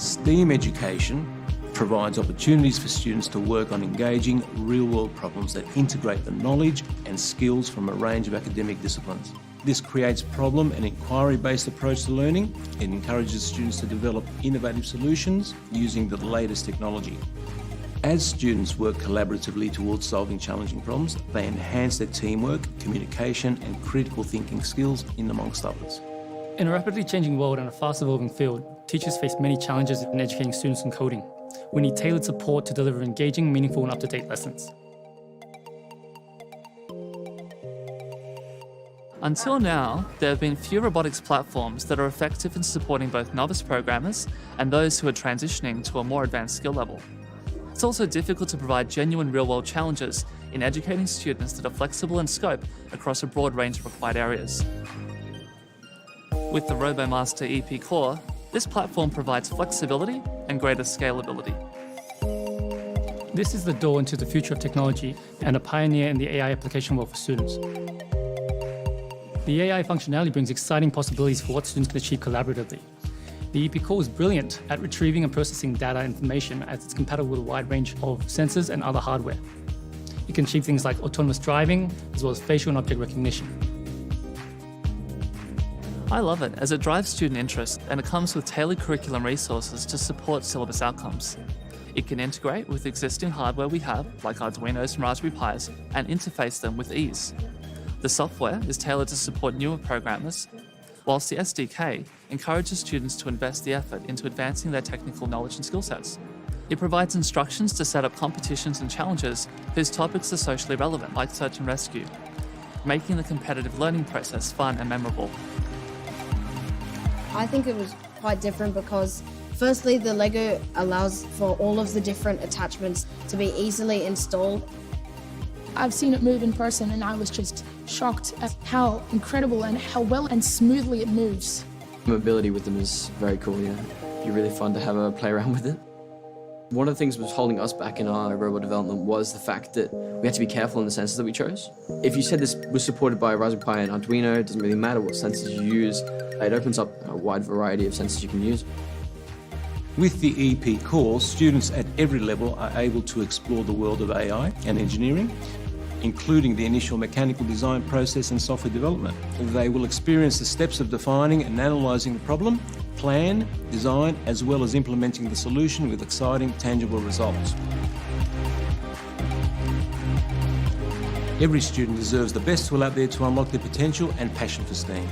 STEAM education provides opportunities for students to work on engaging real-world problems that integrate the knowledge and skills from a range of academic disciplines. This creates problem and inquiry-based approach to learning and encourages students to develop innovative solutions using the latest technology. As students work collaboratively towards solving challenging problems, they enhance their teamwork, communication and critical thinking skills in amongst others. In a rapidly changing world and a fast-evolving field, teachers face many challenges in educating students in coding. We need tailored support to deliver engaging, meaningful and up-to-date lessons. Until now, there have been few robotics platforms that are effective in supporting both novice programmers and those who are transitioning to a more advanced skill level. It's also difficult to provide genuine real-world challenges in educating students that are flexible in scope across a broad range of required areas. With the RoboMaster EP Core, this platform provides flexibility and greater scalability. This is the door into the future of technology and a pioneer in the AI application world for students. The AI functionality brings exciting possibilities for what students can achieve collaboratively. The EP Core is brilliant at retrieving and processing data information as it's compatible with a wide range of sensors and other hardware. It can achieve things like autonomous driving, as well as facial and object recognition. I love it as it drives student interest and it comes with tailored curriculum resources to support syllabus outcomes. It can integrate with existing hardware we have, like Arduinos and Raspberry Pis, and interface them with ease. The software is tailored to support newer programmers, whilst the SDK encourages students to invest the effort into advancing their technical knowledge and skill sets. It provides instructions to set up competitions and challenges whose topics are socially relevant, like search and rescue, making the competitive learning process fun and memorable. I think it was quite different because firstly, the Lego allows for all of the different attachments to be easily installed. I've seen it move in person and I was just shocked at how incredible and how well and smoothly it moves. Mobility with them is very cool, yeah. It'd be really fun to have a play around with it. One of the things that was holding us back in our robot development was the fact that we had to be careful in the sensors that we chose. If you said this was supported by Raspberry Pi and Arduino, it doesn't really matter what sensors you use. It opens up a wide variety of sensors you can use. With the EP Core, students at every level are able to explore the world of AI and engineering, including the initial mechanical design process and software development. They will experience the steps of defining and analysing the problem, plan, design, as well as implementing the solution with exciting, tangible results. Every student deserves the best tool out there to unlock their potential and passion for STEAM.